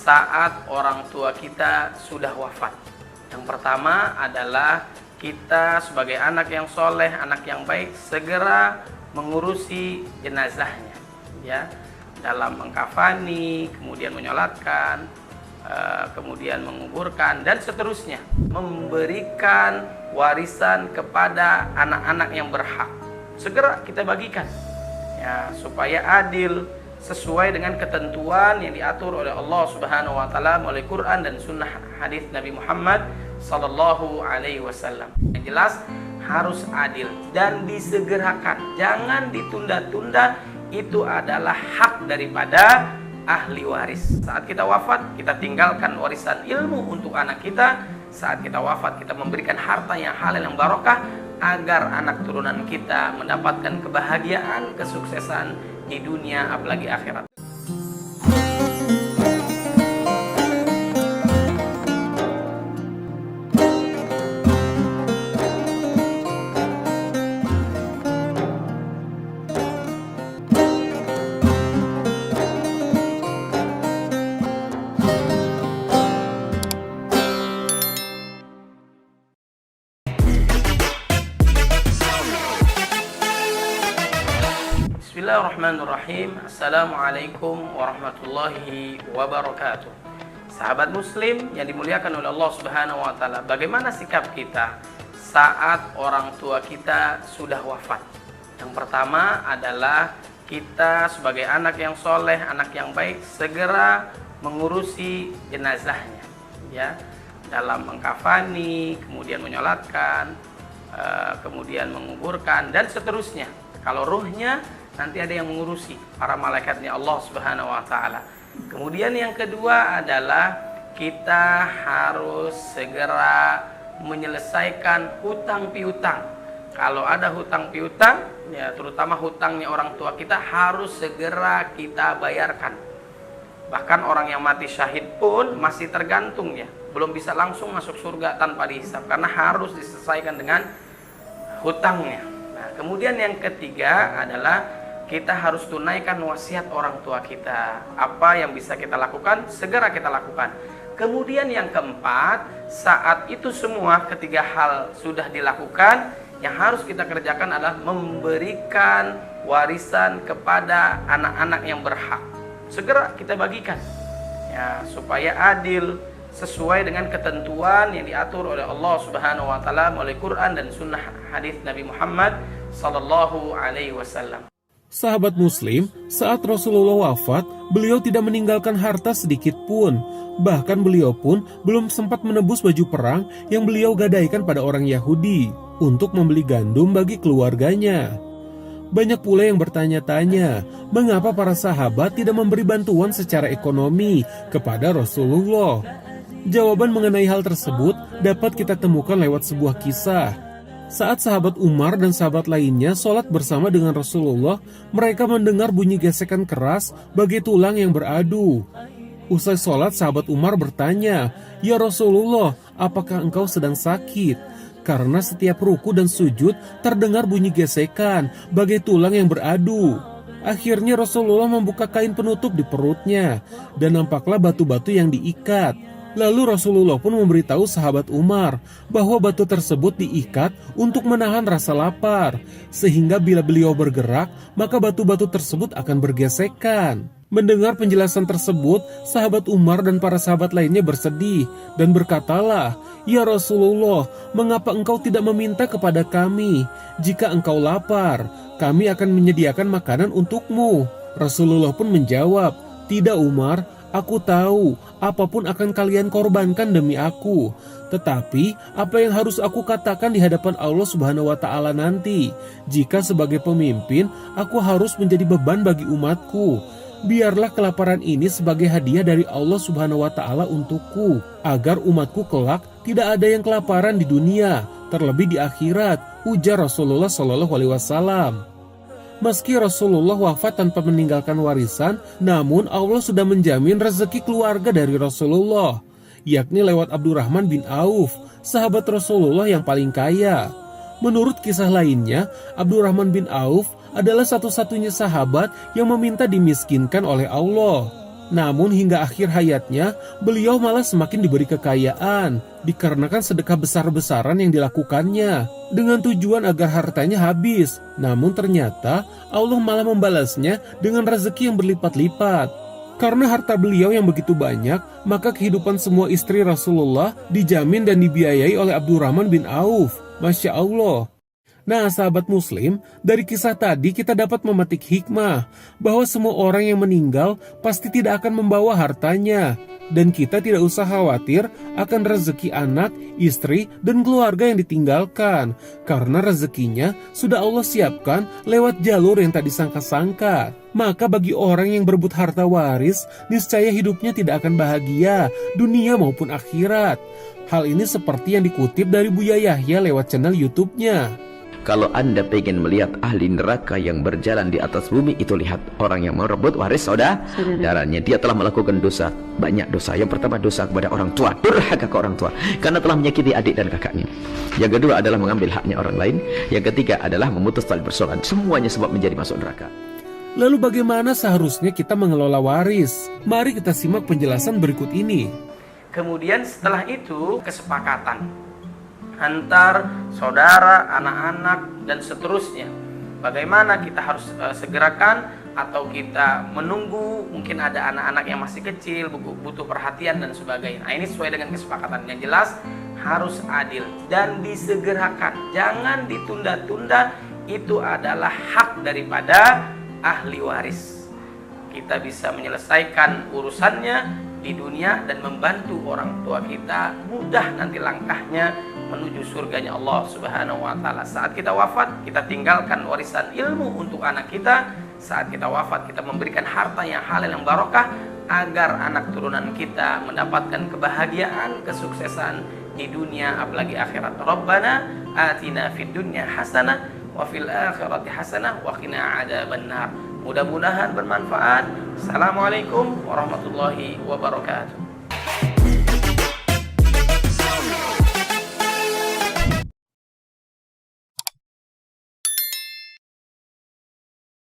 saat orang tua kita sudah wafat. Yang pertama adalah kita sebagai anak yang soleh, anak yang baik, segera mengurusi jenazahnya, ya, dalam mengkafani, kemudian menyolatkan, kemudian menguburkan, dan seterusnya. Memberikan warisan kepada anak-anak yang berhak, segera kita bagikan, ya, supaya adil, sesuai dengan ketentuan yang diatur oleh Allah Subhanahu wa taala melalui Quran dan sunnah hadis Nabi Muhammad sallallahu alaihi wasallam. Yang jelas harus adil dan disegerakan, jangan ditunda-tunda. Itu adalah hak daripada ahli waris. Saat kita wafat, kita tinggalkan warisan ilmu untuk anak kita. Saat kita wafat, kita memberikan harta yang halal, yang barokah, agar anak turunan kita mendapatkan kebahagiaan, kesuksesan di dunia apalagi akhirat. Bismillahirrahmanirrahim. Assalamualaikum warahmatullahi wabarakatuh. Sahabat muslim yang dimuliakan oleh Allah Subhanahu wa taala, bagaimana sikap kita saat orang tua kita sudah wafat? Yang pertama adalah kita sebagai anak yang soleh, anak yang baik, segera mengurusi jenazahnya, ya, dalam mengkafani, kemudian menyolatkan, kemudian menguburkan, dan seterusnya. Kalau ruhnya nanti ada yang mengurusi, para malaikatnya Allah Subhanahu wa taala. Kemudian yang kedua adalah kita harus segera menyelesaikan hutang piutang. Kalau ada hutang piutang, ya, terutama hutangnya orang tua kita, harus segera kita bayarkan. Bahkan orang yang mati syahid pun masih tergantung, ya, belum bisa langsung masuk surga tanpa dihisab, karena harus diselesaikan dengan hutangnya. Nah, kemudian yang ketiga adalah kita harus tunaikan wasiat orang tua kita. Apa yang bisa kita lakukan, segera kita lakukan. Kemudian yang keempat, saat itu semua, ketiga hal sudah dilakukan, yang harus kita kerjakan adalah memberikan warisan kepada anak-anak yang berhak. Segera kita bagikan, ya, supaya adil, sesuai dengan ketentuan yang diatur oleh Allah Subhanahu wa taala melalui Quran dan sunnah hadis Nabi Muhammad sallallahu alaihi wasallam. Sahabat muslim, saat Rasulullah wafat, beliau tidak meninggalkan harta sedikit pun. Bahkan beliau pun belum sempat menebus baju perang yang beliau gadaikan pada orang Yahudi untuk membeli gandum bagi keluarganya. Banyak pula yang bertanya-tanya, mengapa para sahabat tidak memberi bantuan secara ekonomi kepada Rasulullah? Jawaban mengenai hal tersebut dapat kita temukan lewat sebuah kisah. Saat sahabat Umar dan sahabat lainnya sholat bersama dengan Rasulullah, mereka mendengar bunyi gesekan keras bagai tulang yang beradu. Usai sholat, sahabat Umar bertanya, "Ya Rasulullah, apakah engkau sedang sakit?" Karena setiap ruku dan sujud terdengar bunyi gesekan bagai tulang yang beradu. Akhirnya Rasulullah membuka kain penutup di perutnya, dan nampaklah batu-batu yang diikat. Lalu Rasulullah pun memberitahu sahabat Umar bahwa batu tersebut diikat untuk menahan rasa lapar, sehingga bila beliau bergerak, maka batu-batu tersebut akan bergesekan. Mendengar penjelasan tersebut, sahabat Umar dan para sahabat lainnya bersedih dan berkatalah, "Ya Rasulullah, mengapa engkau tidak meminta kepada kami? Jika engkau lapar, kami akan menyediakan makanan untukmu." Rasulullah pun menjawab, "Tidak Umar, aku tahu apapun akan kalian korbankan demi aku. Tetapi apa yang harus aku katakan di hadapan Allah Subhanahu wa taala nanti, jika sebagai pemimpin aku harus menjadi beban bagi umatku? Biarlah kelaparan ini sebagai hadiah dari Allah Subhanahu wa taala untukku, agar umatku kelak tidak ada yang kelaparan di dunia, terlebih di akhirat," ujar Rasulullah Shallallahu alaihi wasallam. Meski Rasulullah wafat tanpa meninggalkan warisan, namun Allah sudah menjamin rezeki keluarga dari Rasulullah, yakni lewat Abdurrahman bin Auf, sahabat Rasulullah yang paling kaya. Menurut kisah lainnya, Abdurrahman bin Auf adalah satu-satunya sahabat yang meminta dimiskinkan oleh Allah. Namun hingga akhir hayatnya, beliau malah semakin diberi kekayaan, dikarenakan sedekah besar-besaran yang dilakukannya, dengan tujuan agar hartanya habis. Namun ternyata Allah malah membalasnya dengan rezeki yang berlipat-lipat. Karena harta beliau yang begitu banyak, maka kehidupan semua istri Rasulullah dijamin dan dibiayai oleh Abdurrahman bin Auf. Masya Allah. Nah, sahabat muslim, dari kisah tadi kita dapat memetik hikmah bahwa semua orang yang meninggal pasti tidak akan membawa hartanya. Dan kita tidak usah khawatir akan rezeki anak, istri, dan keluarga yang ditinggalkan. Karena rezekinya sudah Allah siapkan lewat jalur yang tak disangka-sangka. Maka bagi orang yang berebut harta waris, niscaya hidupnya tidak akan bahagia, dunia maupun akhirat. Hal ini seperti yang dikutip dari Buya Yahya lewat channel YouTube-nya. Kalau Anda pengen melihat ahli neraka yang berjalan di atas bumi, itu lihat orang yang merebut waris saudaranya. Dia telah melakukan dosa, banyak dosa. Yang pertama, dosa kepada orang tua, durhaka ke orang tua karena telah menyakiti adik dan kakaknya. Yang kedua adalah mengambil haknya orang lain. Yang ketiga adalah memutus tali persaudaraan. Semuanya sebab menjadi masuk neraka. Lalu bagaimana seharusnya kita mengelola waris? Mari kita simak penjelasan berikut ini. Kemudian setelah itu kesepakatan antar saudara, anak-anak, dan seterusnya. Bagaimana kita harus segerakan atau kita menunggu, mungkin ada anak-anak yang masih kecil, butuh perhatian dan sebagainya. Nah, ini sesuai dengan kesepakatan. Yang jelas harus adil dan disegerakan. Jangan ditunda-tunda, itu adalah hak daripada ahli waris. Kita bisa menyelesaikan urusannya di dunia dan membantu orang tua kita mudah nanti langkahnya menuju surganya Allah Subhanahu wa taala. Saat kita wafat, kita tinggalkan warisan ilmu untuk anak kita. Saat kita wafat, kita memberikan harta yang halal yang barokah agar anak turunan kita mendapatkan kebahagiaan, kesuksesan di dunia apalagi akhirat. Rabbana atina fid dunya hasanah wa fil akhirati hasanah wa qina adzabannar. Mudah-mudahan bermanfaat. Assalamualaikum warahmatullahi wabarakatuh.